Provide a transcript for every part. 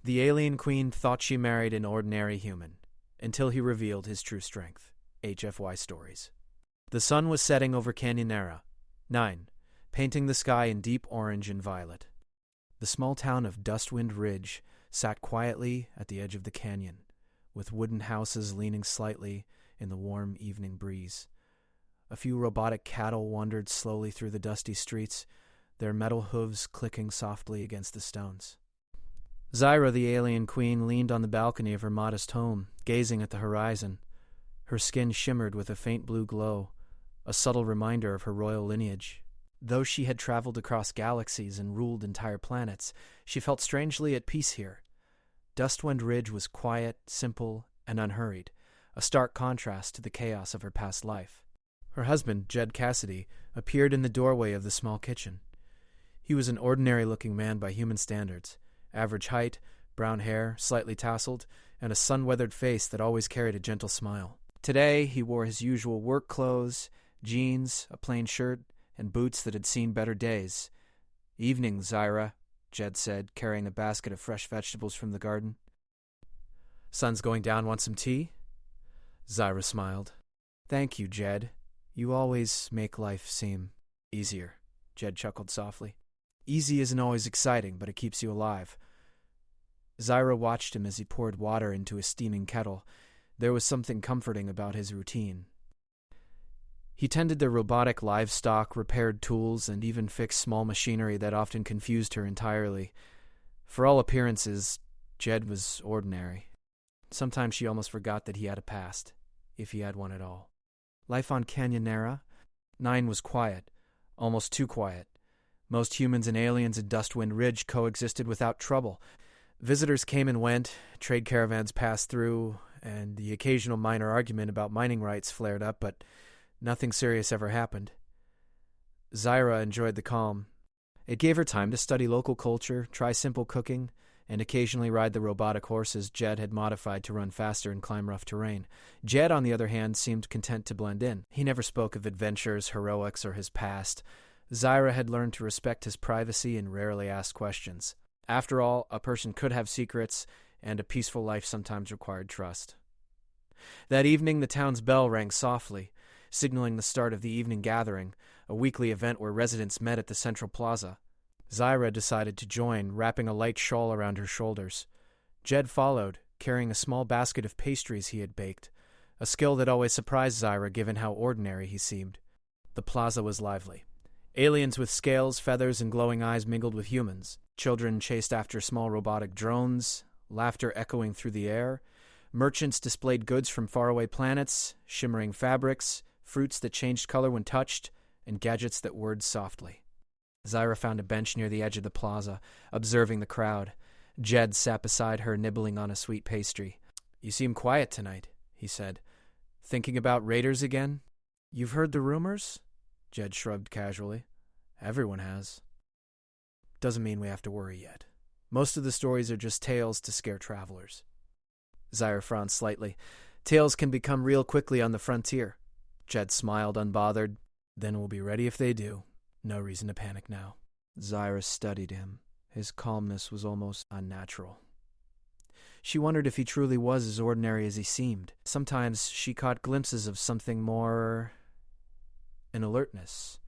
The alien queen thought she married an ordinary human, until he revealed his true strength. HFY Stories. The sun was setting over Canyonera. 9. Painting the sky in deep orange and violet. The small town of Dustwind Ridge sat quietly at the edge of the canyon, with wooden houses leaning slightly in the warm evening breeze. A few robotic cattle wandered slowly through the dusty streets, their metal hooves clicking softly against the stones. Zyra, the alien queen, leaned on the balcony of her modest home, gazing at the horizon. Her skin shimmered with a faint blue glow, a subtle reminder of her royal lineage. Though she had traveled across galaxies and ruled entire planets, she felt strangely at peace here. Dustwind Ridge was quiet, simple, and unhurried, a stark contrast to the chaos of her past life. Her husband, Jed Cassidy, appeared in the doorway of the small kitchen. He was an ordinary-looking man by human standards, average height, brown hair, slightly tousled, and a sun-weathered face that always carried a gentle smile. Today, he wore his usual work clothes, jeans, a plain shirt, and boots that had seen better days. "Evening, Zyra," Jed said, carrying a basket of fresh vegetables from the garden. "Sun's going down. Want some tea?" Zyra smiled. "Thank you, Jed. You always make life seem easier," Jed chuckled softly. "Easy isn't always exciting, but it keeps you alive." Zyra watched him as he poured water into a steaming kettle. There was something comforting about his routine. He tended their robotic livestock, repaired tools, and even fixed small machinery that often confused her entirely. For all appearances, Jed was ordinary. Sometimes she almost forgot that he had a past, if he had one at all. Life on Canyonera? 9 was quiet, almost too quiet. Most humans and aliens in Dustwind Ridge coexisted without trouble. Visitors came and went, trade caravans passed through, and the occasional minor argument about mining rights flared up, but nothing serious ever happened. Zyra enjoyed the calm. It gave her time to study local culture, try simple cooking, and occasionally ride the robotic horses Jed had modified to run faster and climb rough terrain. Jed, on the other hand, seemed content to blend in. He never spoke of adventures, heroics, or his past. Zyra had learned to respect his privacy and rarely asked questions. After all, a person could have secrets, and a peaceful life sometimes required trust. That evening, the town's bell rang softly, signaling the start of the evening gathering, a weekly event where residents met at the central plaza. Zyra decided to join, wrapping a light shawl around her shoulders. Jed followed, carrying a small basket of pastries he had baked, a skill that always surprised Zyra given how ordinary he seemed. The plaza was lively. Aliens with scales, feathers, and glowing eyes mingled with humans. Children chased after small robotic drones, laughter echoing through the air. Merchants displayed goods from faraway planets, shimmering fabrics, fruits that changed color when touched, and gadgets that whirred softly. Zyra found a bench near the edge of the plaza, observing the crowd. Jed sat beside her, nibbling on a sweet pastry. "You seem quiet tonight," he said. "Thinking about raiders again?" "You've heard the rumors?" Jed shrugged casually. "Everyone has." "Doesn't mean we have to worry yet. Most of the stories are just tales to scare travelers." Zyra frowned slightly. "Tales can become real quickly on the frontier." Jed smiled, unbothered. "Then we'll be ready if they do. No reason to panic now." Zyra studied him. His calmness was almost unnatural. She wondered if he truly was as ordinary as he seemed. Sometimes she caught glimpses of something more... an alertness,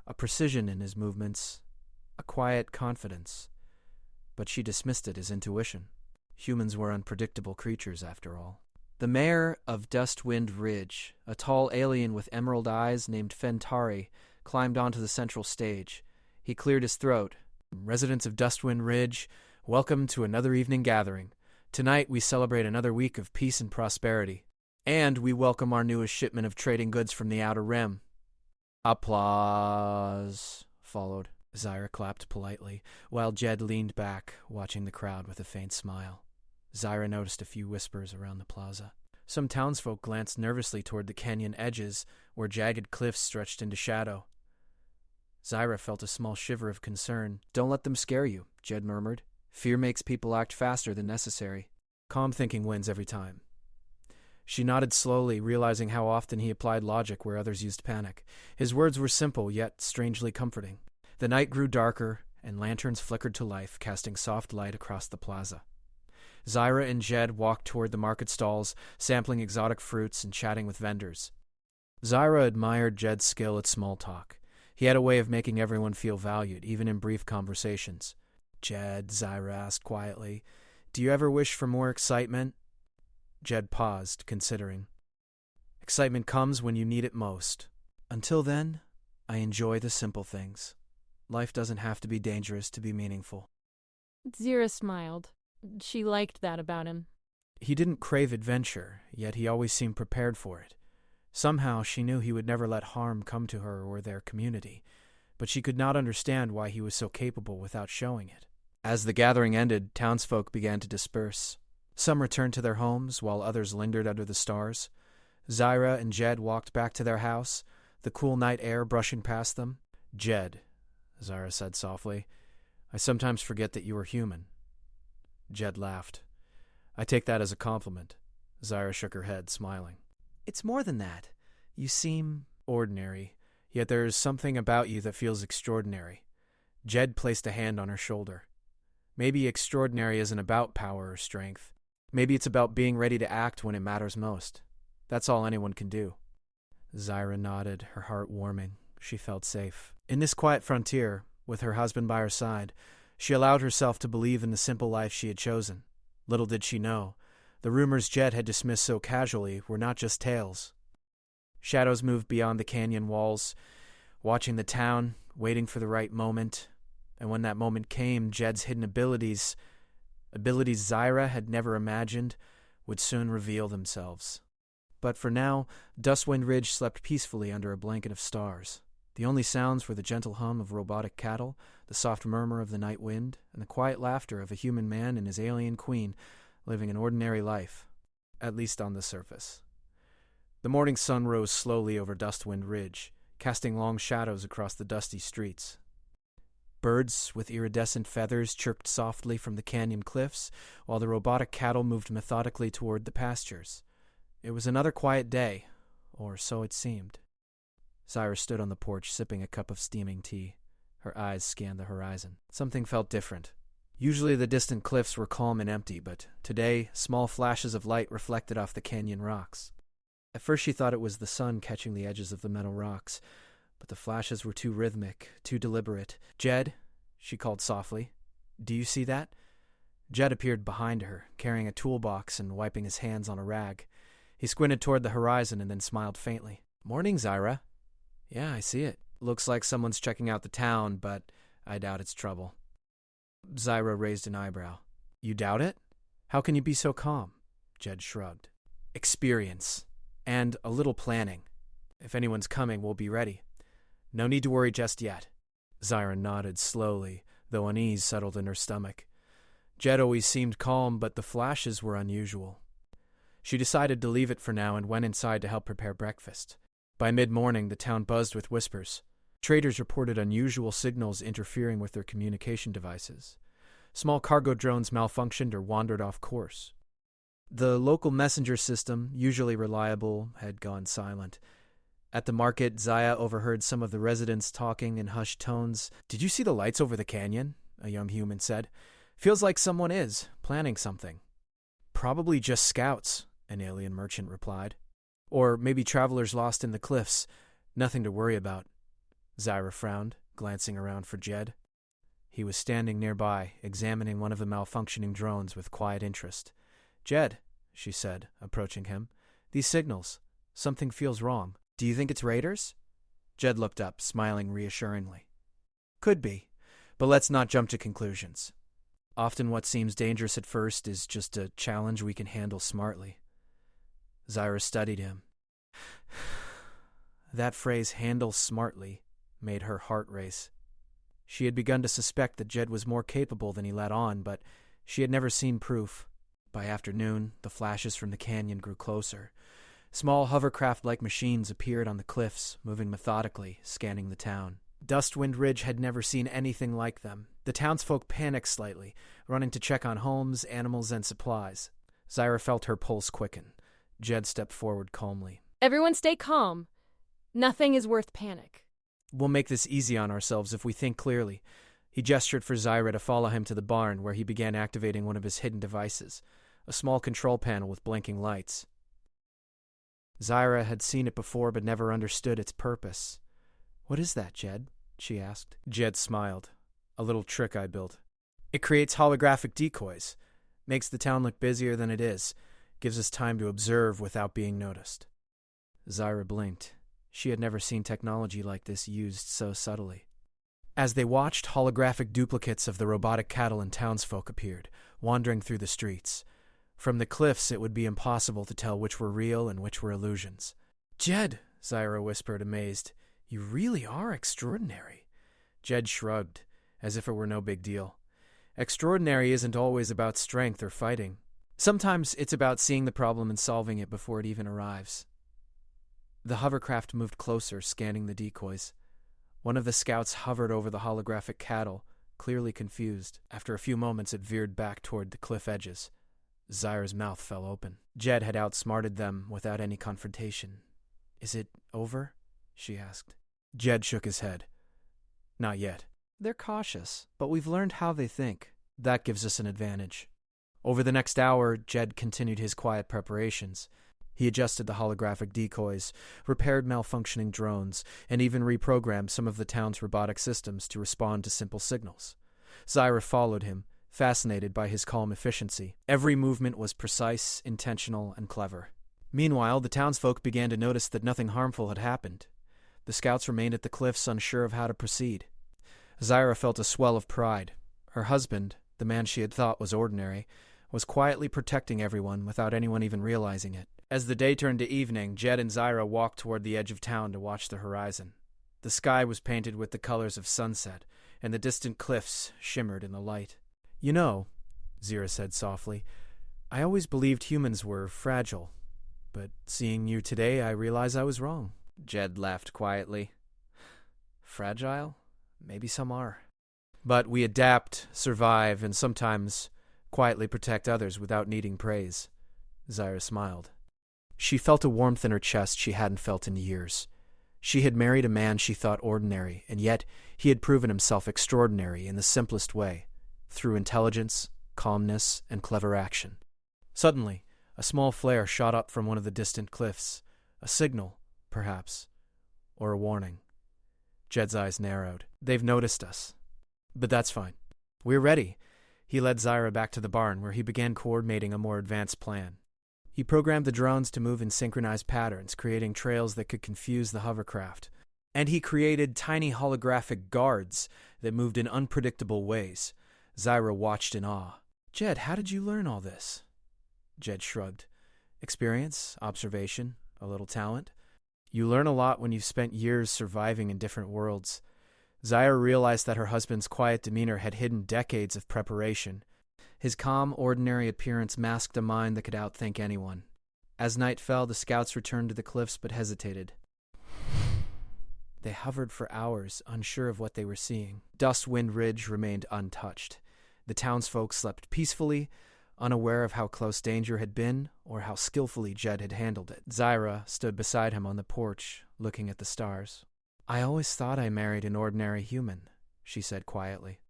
a precision in his movements, a quiet confidence. But she dismissed it as intuition. Humans were unpredictable creatures, after all. The mayor of Dustwind Ridge, a tall alien with emerald eyes named Fentari, climbed onto the central stage. He cleared his throat. "Residents of Dustwind Ridge, welcome to another evening gathering. Tonight we celebrate another week of peace and prosperity. And we welcome our newest shipment of trading goods from the Outer Rim." Applause followed. Zyra clapped politely, while Jed leaned back, watching the crowd with a faint smile. Zyra noticed a few whispers around the plaza. Some townsfolk glanced nervously toward the canyon edges, where jagged cliffs stretched into shadow. Zyra felt a small shiver of concern. "Don't let them scare you," Jed murmured. "Fear makes people act faster than necessary. Calm thinking wins every time." She nodded slowly, realizing how often he applied logic where others used panic. His words were simple, yet strangely comforting. The night grew darker, and lanterns flickered to life, casting soft light across the plaza. Zyra and Jed walked toward the market stalls, sampling exotic fruits and chatting with vendors. Zyra admired Jed's skill at small talk. He had a way of making everyone feel valued, even in brief conversations. "Jed," Zyra asked quietly, "do you ever wish for more excitement?" Jed paused, considering. "Excitement comes when you need it most. Until then, I enjoy the simple things. Life doesn't have to be dangerous to be meaningful." Zyra smiled. She liked that about him. He didn't crave adventure, yet he always seemed prepared for it. Somehow she knew he would never let harm come to her or their community, but she could not understand why he was so capable without showing it. As the gathering ended, townsfolk began to disperse. Some returned to their homes, while others lingered under the stars. Zyra and Jed walked back to their house, the cool night air brushing past them. "Jed," Zyra said softly, "I sometimes forget that you are human." Jed laughed. "I take that as a compliment." Zyra shook her head, smiling. "It's more than that. You seem ordinary, yet there is something about you that feels extraordinary." Jed placed a hand on her shoulder. "Maybe extraordinary isn't about power or strength. Maybe it's about being ready to act when it matters most. That's all anyone can do." Zyra nodded, her heart warming. She felt safe. In this quiet frontier, with her husband by her side, she allowed herself to believe in the simple life she had chosen. Little did she know, the rumors Jed had dismissed so casually were not just tales. Shadows moved beyond the canyon walls, watching the town, waiting for the right moment. And when that moment came, Jed's hidden abilities Zyra had never imagined, would soon reveal themselves. But for now, Dustwind Ridge slept peacefully under a blanket of stars. The only sounds were the gentle hum of robotic cattle, the soft murmur of the night wind, and the quiet laughter of a human man and his alien queen living an ordinary life, at least on the surface. The morning sun rose slowly over Dustwind Ridge, casting long shadows across the dusty streets. Birds with iridescent feathers chirped softly from the canyon cliffs, while the robotic cattle moved methodically toward the pastures. It was another quiet day, or so it seemed. Zyra stood on the porch, sipping a cup of steaming tea. Her eyes scanned the horizon. Something felt different. Usually the distant cliffs were calm and empty, but today small flashes of light reflected off the canyon rocks. At first she thought it was the sun catching the edges of the metal rocks, but the flashes were too rhythmic, too deliberate. "Jed," she called softly, "do you see that?" Jed appeared behind her, carrying a toolbox and wiping his hands on a rag. He squinted toward the horizon and then smiled faintly. "Morning, Zyra." "Yeah, I see it. Looks like someone's checking out the town, but I doubt it's trouble." Zyra raised an eyebrow. "You doubt it? How can you be so calm?" Jed shrugged. "Experience. And a little planning. If anyone's coming, we'll be ready. No need to worry just yet." Zyra nodded slowly, though unease settled in her stomach. Jed always seemed calm, but the flashes were unusual. She decided to leave it for now and went inside to help prepare breakfast. By mid-morning, the town buzzed with whispers. Traders reported unusual signals interfering with their communication devices. Small cargo drones malfunctioned or wandered off course. The local messenger system, usually reliable, had gone silent. At the market, Zaya overheard some of the residents talking in hushed tones. "Did you see the lights over the canyon?" a young human said. "Feels like someone is, planning something." "Probably just scouts," an alien merchant replied. "Or maybe travelers lost in the cliffs. Nothing to worry about." Zyra frowned, glancing around for Jed. He was standing nearby, examining one of the malfunctioning drones with quiet interest. "Jed," she said, approaching him, "these signals. Something feels wrong. Do you think it's raiders?" Jed looked up, smiling reassuringly. "Could be, but let's not jump to conclusions. Often what seems dangerous at first is just a challenge we can handle smartly." Zyra studied him. That phrase, "handle smartly," made her heart race. She had begun to suspect that Jed was more capable than he let on, but she had never seen proof. By afternoon, the flashes from the canyon grew closer. Small hovercraft-like machines appeared on the cliffs, moving methodically, scanning the town. Dustwind Ridge had never seen anything like them. The townsfolk panicked slightly, running to check on homes, animals, and supplies. Zyra felt her pulse quicken. Jed stepped forward calmly. "Everyone stay calm. Nothing is worth panic." "We'll make this easy on ourselves if we think clearly. He gestured for Zyra to follow him to the barn, where he began activating one of his hidden devices, a small control panel with blinking lights. Zyra had seen it before but never understood its purpose. "What is that, Jed?" she asked. Jed smiled. "A little trick I built. It creates holographic decoys, makes the town look busier than it is, gives us time to observe without being noticed." Zyra blinked. She had never seen technology like this used so subtly. As they watched, holographic duplicates of the robotic cattle and townsfolk appeared, wandering through the streets. From the cliffs, it would be impossible to tell which were real and which were illusions. "Jed," Zyra whispered, amazed, "you really are extraordinary." Jed shrugged, as if it were no big deal. Extraordinary isn't always about strength or fighting. Sometimes it's about seeing the problem and solving it before it even arrives. The hovercraft moved closer, scanning the decoys. One of the scouts hovered over the holographic cattle, clearly confused. After a few moments, it veered back toward the cliff edges. Zyra's mouth fell open. Jed had outsmarted them without any confrontation. "Is it over?" she asked. Jed shook his head. "Not yet. They're cautious, but we've learned how they think. That gives us an advantage." Over the next hour, Jed continued his quiet preparations. He adjusted the holographic decoys, repaired malfunctioning drones, and even reprogrammed some of the town's robotic systems to respond to simple signals. Zyra followed him, fascinated by his calm efficiency. Every movement was precise, intentional, and clever. Meanwhile, the townsfolk began to notice that nothing harmful had happened. The scouts remained at the cliffs, unsure of how to proceed. Zyra felt a swell of pride. Her husband, the man she had thought was ordinary, was quietly protecting everyone without anyone even realizing it. As the day turned to evening, Jed and Zyra walked toward the edge of town to watch the horizon. The sky was painted with the colors of sunset, and the distant cliffs shimmered in the light. "You know," Zyra said softly, "I always believed humans were fragile, but seeing you today, I realize I was wrong." Jed laughed quietly. "Fragile? Maybe some are. But we adapt, survive, and sometimes quietly protect others without needing praise." Zyra smiled. She felt a warmth in her chest she hadn't felt in years. She had married a man she thought ordinary, and yet he had proven himself extraordinary in the simplest way, through intelligence, calmness, and clever action. Suddenly, a small flare shot up from one of the distant cliffs, a signal, perhaps, or a warning. Jed's eyes narrowed. "They've noticed us. But that's fine. We're ready." He led Zyra back to the barn, where he began coordinating a more advanced plan. He programmed the drones to move in synchronized patterns, creating trails that could confuse the hovercraft. And he created tiny holographic guards that moved in unpredictable ways. Zyra watched in awe. "Jed, how did you learn all this?" Jed shrugged. "Experience, observation, a little talent. You learn a lot when you've spent years surviving in different worlds." Zyra realized that her husband's quiet demeanor had hidden decades of preparation. His calm, ordinary appearance masked a mind that could outthink anyone. As night fell, the scouts returned to the cliffs but hesitated. They hovered for hours, unsure of what they were seeing. Dustwind Ridge remained untouched. The townsfolk slept peacefully, unaware of how close danger had been or how skillfully Jed had handled it. Zyra stood beside him on the porch, looking at the stars. "I always thought I married an ordinary human," she said quietly.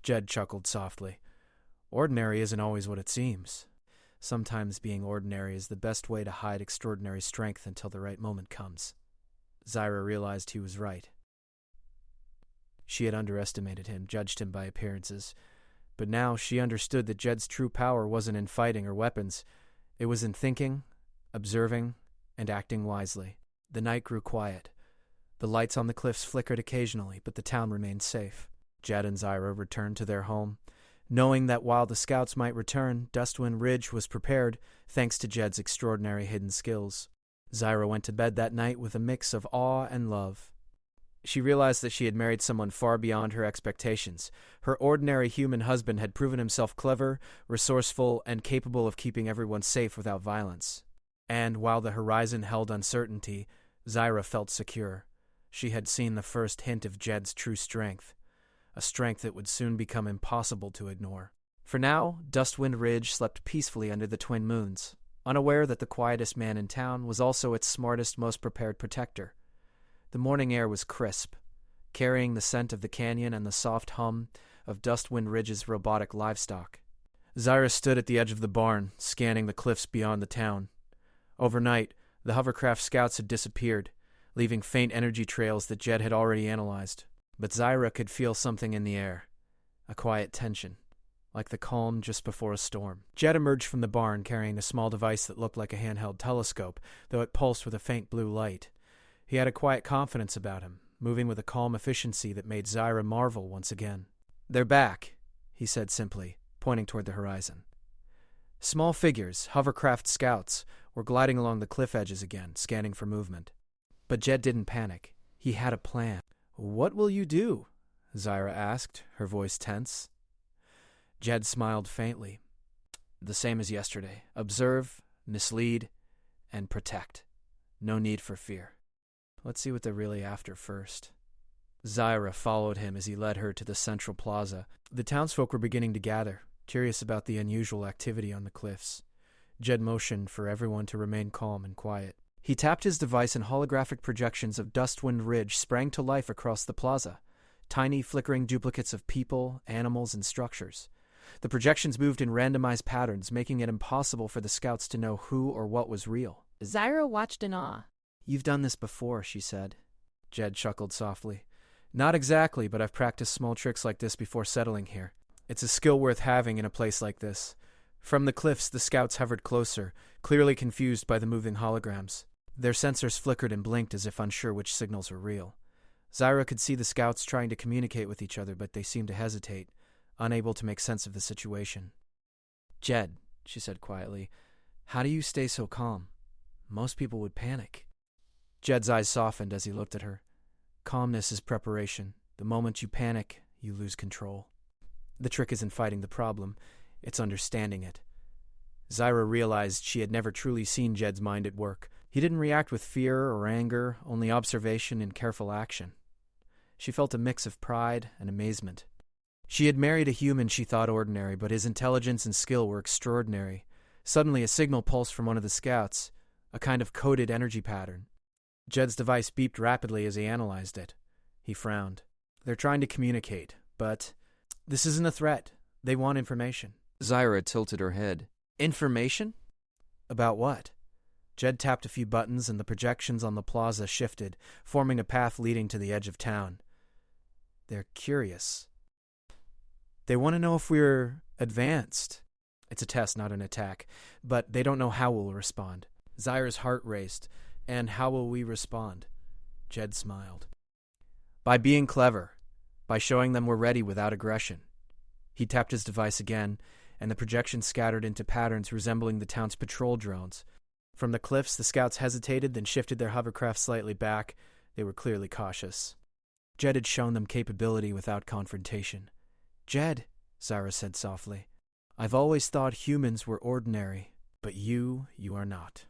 Jed chuckled softly. "Ordinary isn't always what it seems. Sometimes being ordinary is the best way to hide extraordinary strength until the right moment comes." Zyra realized he was right. She had underestimated him, judged him by appearances. But now she understood that Jed's true power wasn't in fighting or weapons. It was in thinking, observing, and acting wisely. The night grew quiet. The lights on the cliffs flickered occasionally, but the town remained safe. Jed and Zyra returned to their home, knowing that while the scouts might return, Dustwind Ridge was prepared thanks to Jed's extraordinary hidden skills. Zyra went to bed that night with a mix of awe and love. She realized that she had married someone far beyond her expectations. Her ordinary human husband had proven himself clever, resourceful, and capable of keeping everyone safe without violence. And while the horizon held uncertainty, Zyra felt secure. She had seen the first hint of Jed's true strength, a strength that would soon become impossible to ignore. For now, Dustwind Ridge slept peacefully under the twin moons, unaware that the quietest man in town was also its smartest, most prepared protector. The morning air was crisp, carrying the scent of the canyon and the soft hum of Dustwind Ridge's robotic livestock. Zyra stood at the edge of the barn, scanning the cliffs beyond the town. Overnight, the hovercraft scouts had disappeared, leaving faint energy trails that Jed had already analyzed. But Zyra could feel something in the air, a quiet tension, like the calm just before a storm. Jed emerged from the barn carrying a small device that looked like a handheld telescope, though it pulsed with a faint blue light. He had a quiet confidence about him, moving with a calm efficiency that made Zyra marvel once again. "They're back," he said simply, pointing toward the horizon. Small figures, hovercraft scouts, were gliding along the cliff edges again, scanning for movement. But Jed didn't panic. He had a plan. "What will you do?" Zyra asked, her voice tense. Jed smiled faintly. "The same as yesterday. Observe, mislead, and protect. No need for fear. Let's see what they're really after first." Zyra followed him as he led her to the central plaza. The townsfolk were beginning to gather, curious about the unusual activity on the cliffs. Jed motioned for everyone to remain calm and quiet. He tapped his device and holographic projections of Dustwind Ridge sprang to life across the plaza, tiny flickering duplicates of people, animals, and structures. The projections moved in randomized patterns, making it impossible for the scouts to know who or what was real. Zyra watched in awe. "You've done this before," she said. Jed chuckled softly. "Not exactly, but I've practiced small tricks like this before settling here. It's a skill worth having in a place like this." From the cliffs, the scouts hovered closer, clearly confused by the moving holograms. Their sensors flickered and blinked as if unsure which signals were real. Zyra could see the scouts trying to communicate with each other, but they seemed to hesitate, unable to make sense of the situation. "Jed," she said quietly, "how do you stay so calm? Most people would panic." Jed's eyes softened as he looked at her. "Calmness is preparation. The moment you panic, you lose control. The trick isn't fighting the problem, it's understanding it." Zyra realized she had never truly seen Jed's mind at work. He didn't react with fear or anger, only observation and careful action. She felt a mix of pride and amazement. She had married a human she thought ordinary, but his intelligence and skill were extraordinary. Suddenly, a signal pulsed from one of the scouts, a kind of coded energy pattern. Jed's device beeped rapidly as he analyzed it. He frowned. "They're trying to communicate, but this isn't a threat. They want information." Zyra tilted her head. "Information? About what?" Jed tapped a few buttons and the projections on the plaza shifted, forming a path leading to the edge of town. "They're curious. They want to know if we're advanced. It's a test, not an attack, but they don't know how we'll respond." Zyra's heart raced. "And how will we respond?" Jed smiled. "By being clever, by showing them we're ready without aggression." He tapped his device again, and the projections scattered into patterns resembling the town's patrol drones. From the cliffs, the scouts hesitated, then shifted their hovercraft slightly back. They were clearly cautious. Jed had shown them capability without confrontation. "Jed," Zyra said softly, "I've always thought humans were ordinary, but you are not."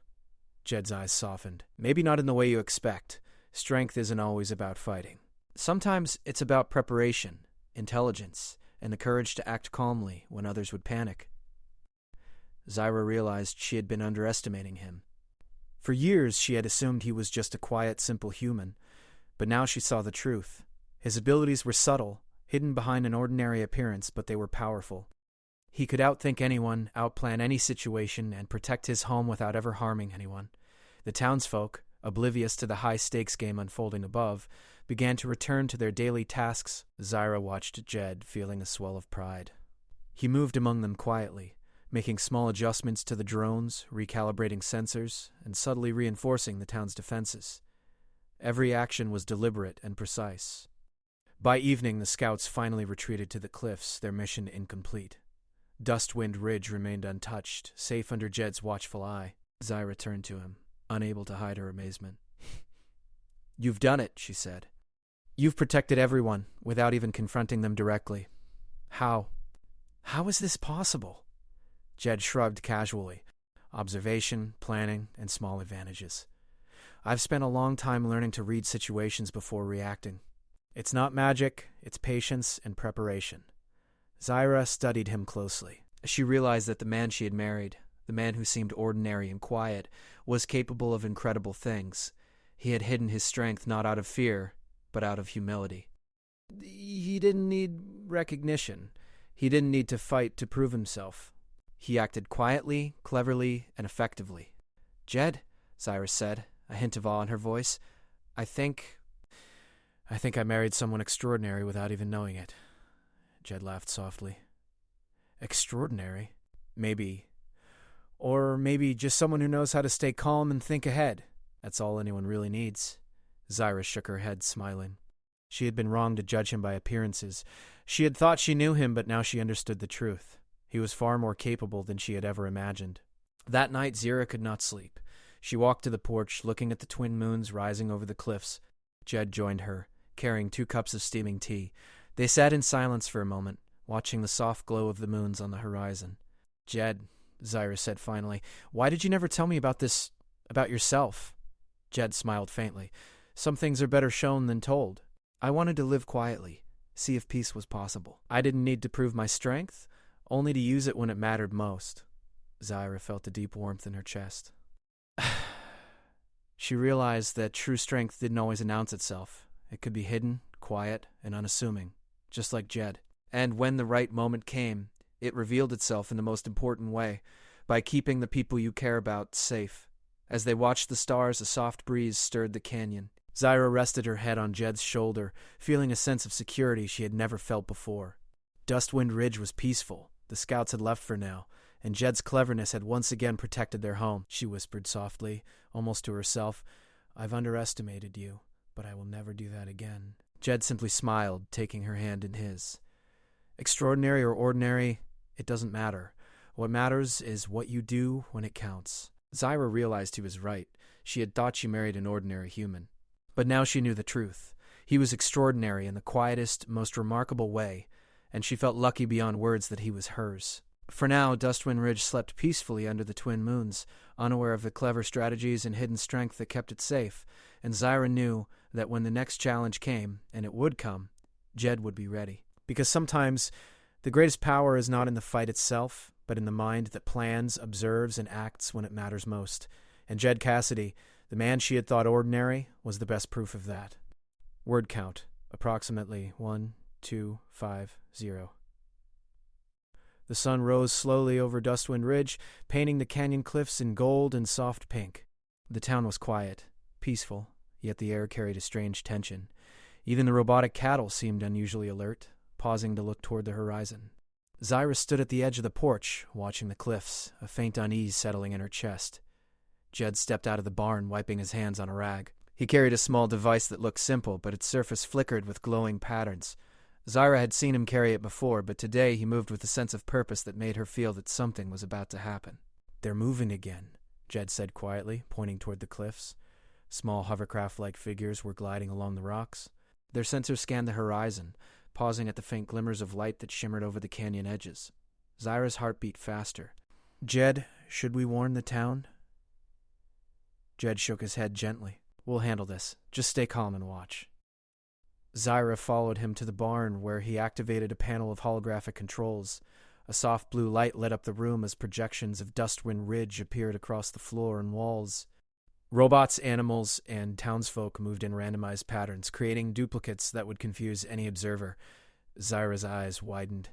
Jed's eyes softened. "Maybe not in the way you expect. Strength isn't always about fighting. Sometimes it's about preparation, intelligence, and the courage to act calmly when others would panic." Zyra realized she had been underestimating him. For years, she had assumed he was just a quiet, simple human, but now she saw the truth. His abilities were subtle, hidden behind an ordinary appearance, but they were powerful. He could outthink anyone, outplan any situation, and protect his home without ever harming anyone. The townsfolk, oblivious to the high-stakes game unfolding above, began to return to their daily tasks. Zyra watched Jed, feeling a swell of pride. He moved among them quietly, making small adjustments to the drones, recalibrating sensors, and subtly reinforcing the town's defenses. Every action was deliberate and precise. By evening, the scouts finally retreated to the cliffs, their mission incomplete. Dustwind Ridge remained untouched, safe under Jed's watchful eye. Zyra turned to him, unable to hide her amazement. "You've done it," she said. "You've protected everyone, without even confronting them directly. How? How is this possible?" Jed shrugged casually. "Observation, planning, and small advantages. I've spent a long time learning to read situations before reacting. It's not magic, it's patience and preparation." Zyra studied him closely. She realized that the man she had married, the man who seemed ordinary and quiet, was capable of incredible things. He had hidden his strength not out of fear, but out of humility. He didn't need recognition. He didn't need to fight to prove himself. He acted quietly, cleverly, and effectively. "Jed," Cyrus said, a hint of awe in her voice, I think I married someone extraordinary without even knowing it." Jed laughed softly. "Extraordinary? Maybe. Or maybe just someone who knows how to stay calm and think ahead. That's all anyone really needs." Zyra shook her head, smiling. She had been wrong to judge him by appearances. She had thought she knew him, but now she understood the truth. He was far more capable than she had ever imagined. That night, Zyra could not sleep. She walked to the porch, looking at the twin moons rising over the cliffs. Jed joined her, carrying 2 cups of steaming tea. They sat in silence for a moment, watching the soft glow of the moons on the horizon. "Jed," Zyra said finally, "why did you never tell me about yourself?" Jed smiled faintly. "Some things are better shown than told. I wanted to live quietly, see if peace was possible. I didn't need to prove my strength, only to use it when it mattered most." Zyra felt a deep warmth in her chest. She realized that true strength didn't always announce itself. It could be hidden, quiet, and unassuming, just like Jed. And when the right moment came, it revealed itself in the most important way, by keeping the people you care about safe. As they watched the stars, a soft breeze stirred the canyon. Zyra rested her head on Jed's shoulder, feeling a sense of security she had never felt before. Dustwind Ridge was peaceful. The scouts had left for now, and Jed's cleverness had once again protected their home. She whispered softly, almost to herself, "I've underestimated you, but I will never do that again." Jed simply smiled, taking her hand in his. "Extraordinary or ordinary, it doesn't matter. What matters is what you do when it counts." Zyra realized he was right. She had thought she married an ordinary human. But now she knew the truth. He was extraordinary in the quietest, most remarkable way, and she felt lucky beyond words that he was hers. For now, Dustwind Ridge slept peacefully under the twin moons, unaware of the clever strategies and hidden strength that kept it safe, and Zyra knew that when the next challenge came, and it would come, Jed would be ready. Because sometimes the greatest power is not in the fight itself, but in the mind that plans, observes, and acts when it matters most. And Jed Cassidy, the man she had thought ordinary, was the best proof of that. Word count, approximately 1250. The sun rose slowly over Dustwind Ridge, painting the canyon cliffs in gold and soft pink. The town was quiet, peaceful, yet the air carried a strange tension. Even the robotic cattle seemed unusually alert, pausing to look toward the horizon. Zyra stood at the edge of the porch, watching the cliffs, a faint unease settling in her chest. Jed stepped out of the barn, wiping his hands on a rag. He carried a small device that looked simple, but its surface flickered with glowing patterns. Zyra had seen him carry it before, but today he moved with a sense of purpose that made her feel that something was about to happen. "They're moving again," Jed said quietly, pointing toward the cliffs. Small hovercraft-like figures were gliding along the rocks. Their sensors scanned the horizon, pausing at the faint glimmers of light that shimmered over the canyon edges. Zyra's heart beat faster. "Jed, should we warn the town?" Jed shook his head gently. "We'll handle this. Just stay calm and watch." Zyra followed him to the barn, where he activated a panel of holographic controls. A soft blue light lit up the room as projections of Dustwind Ridge appeared across the floor and walls. Robots, animals, and townsfolk moved in randomized patterns, creating duplicates that would confuse any observer. Zyra's eyes widened.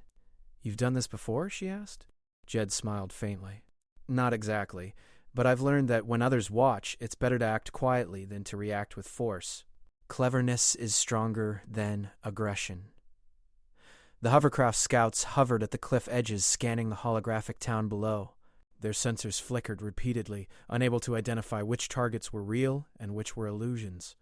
"You've done this before?" she asked. Jed smiled faintly. "Not exactly, but I've learned that when others watch, it's better to act quietly than to react with force. Cleverness is stronger than aggression." The hovercraft scouts hovered at the cliff edges, scanning the holographic town below. Their sensors flickered repeatedly, unable to identify which targets were real and which were illusions.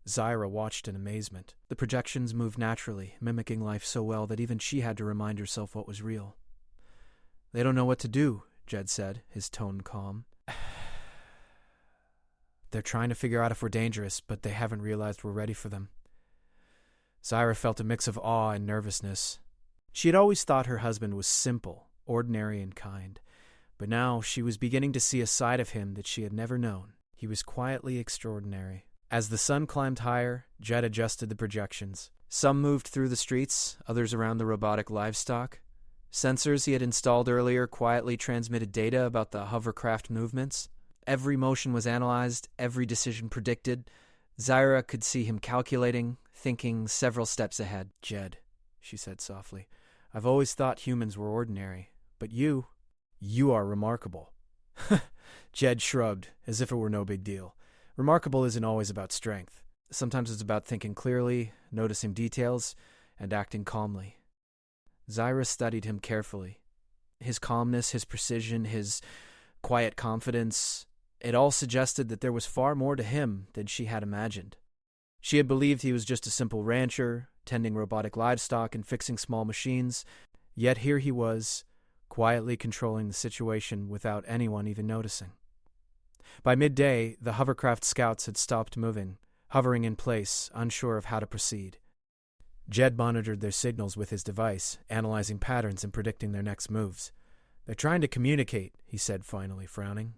Zyra watched in amazement. The projections moved naturally, mimicking life so well that even she had to remind herself what was real. "They don't know what to do," Jed said, his tone calm. "They're trying to figure out if we're dangerous, but they haven't realized we're ready for them." Zyra felt a mix of awe and nervousness. She had always thought her husband was simple, ordinary, and kind, but now she was beginning to see a side of him that she had never known. He was quietly extraordinary. As the sun climbed higher, Jed adjusted the projections. Some moved through the streets, others around the robotic livestock. Sensors he had installed earlier quietly transmitted data about the hovercraft movements. Every motion was analyzed, every decision predicted. Zyra could see him calculating, thinking several steps ahead. Jed, she said softly, I've always thought humans were ordinary, but you are remarkable. Jed shrugged, as if it were no big deal. Remarkable isn't always about strength. Sometimes it's about thinking clearly, noticing details, and acting calmly. Zyra studied him carefully. His calmness, his precision, his quiet confidence, it all suggested that there was far more to him than she had imagined. She had believed he was just a simple rancher, tending robotic livestock and fixing small machines, yet here he was, quietly controlling the situation without anyone even noticing. By midday, the hovercraft scouts had stopped moving, hovering in place, unsure of how to proceed. Jed monitored their signals with his device, analyzing patterns and predicting their next moves. They're trying to communicate, he said finally, frowning.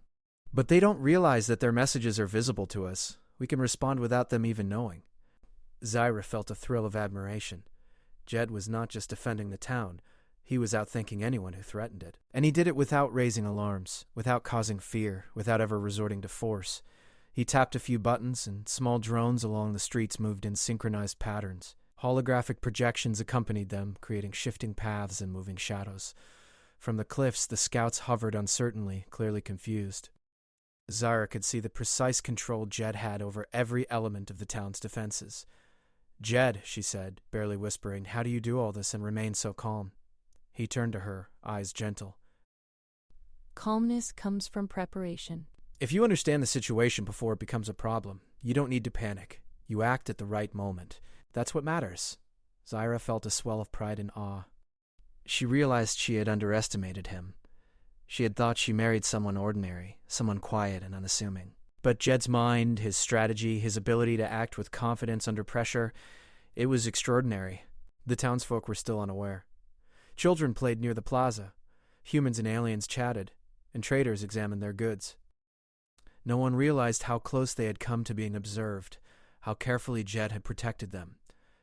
But they don't realize that their messages are visible to us. We can respond without them even knowing. Zyra felt a thrill of admiration. Jed was not just defending the town. He was outthinking anyone who threatened it. And he did it without raising alarms, without causing fear, without ever resorting to force. He tapped a few buttons, and small drones along the streets moved in synchronized patterns. Holographic projections accompanied them, creating shifting paths and moving shadows. From the cliffs, the scouts hovered uncertainly, clearly confused. Zyra could see the precise control Jed had over every element of the town's defenses. Jed, she said, barely whispering, how do you do all this and remain so calm? He turned to her, eyes gentle. Calmness comes from preparation. If you understand the situation before it becomes a problem, you don't need to panic. You act at the right moment. That's what matters. Zyra felt a swell of pride and awe. She realized she had underestimated him. She had thought she married someone ordinary, someone quiet and unassuming. But Jed's mind, his strategy, his ability to act with confidence under pressure, it was extraordinary. The townsfolk were still unaware. Children played near the plaza. Humans and aliens chatted, and traders examined their goods. No one realized how close they had come to being observed, how carefully Jed had protected them.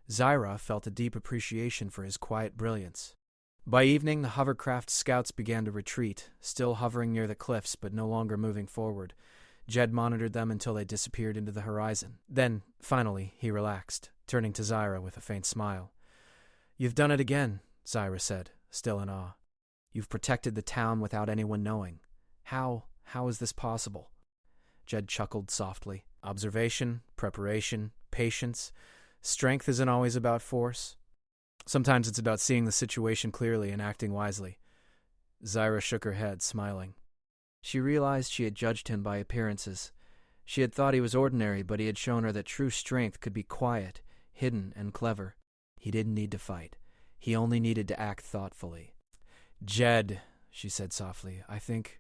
Zyra felt a deep appreciation for his quiet brilliance. By evening, the hovercraft scouts began to retreat, still hovering near the cliffs but no longer moving forward. Jed monitored them until they disappeared into the horizon. Then, finally, he relaxed, turning to Zyra with a faint smile. You've done it again, Zyra said, still in awe. You've protected the town without anyone knowing. How is this possible? Jed chuckled softly. Observation, preparation, patience. Strength isn't always about force. Sometimes it's about seeing the situation clearly and acting wisely. Zyra shook her head, smiling. She realized she had judged him by appearances. She had thought he was ordinary, but he had shown her that true strength could be quiet, hidden, and clever. He didn't need to fight. He only needed to act thoughtfully. Jed, she said softly, I think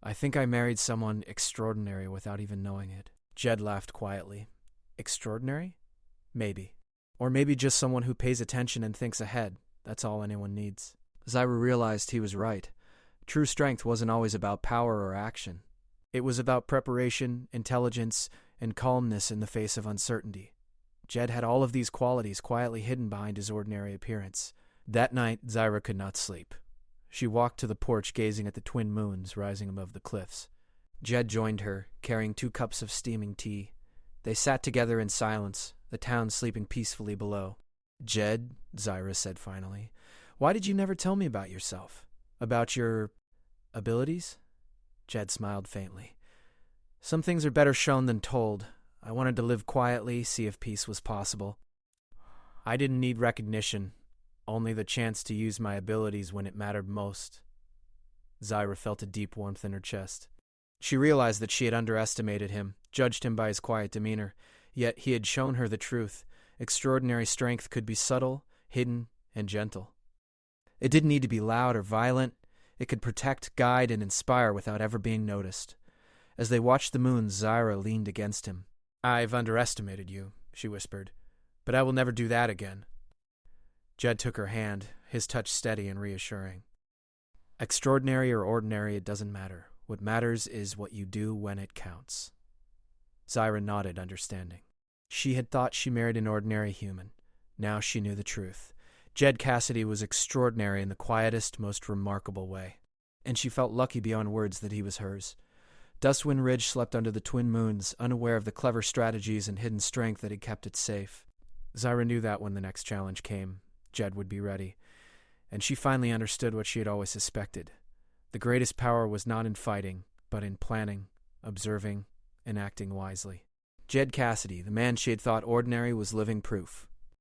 I married someone extraordinary without even knowing it. Jed laughed quietly. Extraordinary? Maybe. Or maybe just someone who pays attention and thinks ahead. That's all anyone needs. Zyra realized he was right. True strength wasn't always about power or action. It was about preparation, intelligence, and calmness in the face of uncertainty. Jed had all of these qualities quietly hidden behind his ordinary appearance. That night, Zyra could not sleep. She walked to the porch gazing at the twin moons rising above the cliffs. Jed joined her, carrying 2 cups of steaming tea. They sat together in silence, the town sleeping peacefully below. Jed, Zyra said finally, why did you never tell me about yourself? About your abilities? Jed smiled faintly. Some things are better shown than told. I wanted to live quietly, see if peace was possible. I didn't need recognition, only the chance to use my abilities when it mattered most. Zyra felt a deep warmth in her chest. She realized that she had underestimated him, judged him by his quiet demeanor, yet he had shown her the truth. Extraordinary strength could be subtle, hidden, and gentle. It didn't need to be loud or violent. It could protect, guide, and inspire without ever being noticed. As they watched the moon, Zyra leaned against him. I've underestimated you, she whispered, but I will never do that again. Jed took her hand, his touch steady and reassuring. Extraordinary or ordinary, it doesn't matter. What matters is what you do when it counts. Zyra nodded, understanding. She had thought she married an ordinary human. Now she knew the truth. Jed Cassidy was extraordinary in the quietest, most remarkable way. And she felt lucky beyond words that he was hers. Dustwind Ridge slept under the twin moons, unaware of the clever strategies and hidden strength that had kept it safe. Zyra knew that when the next challenge came, Jed would be ready, and she finally understood what she had always suspected. The greatest power was not in fighting, but in planning, observing, and acting wisely. Jed Cassidy, the man she had thought ordinary, was living proof.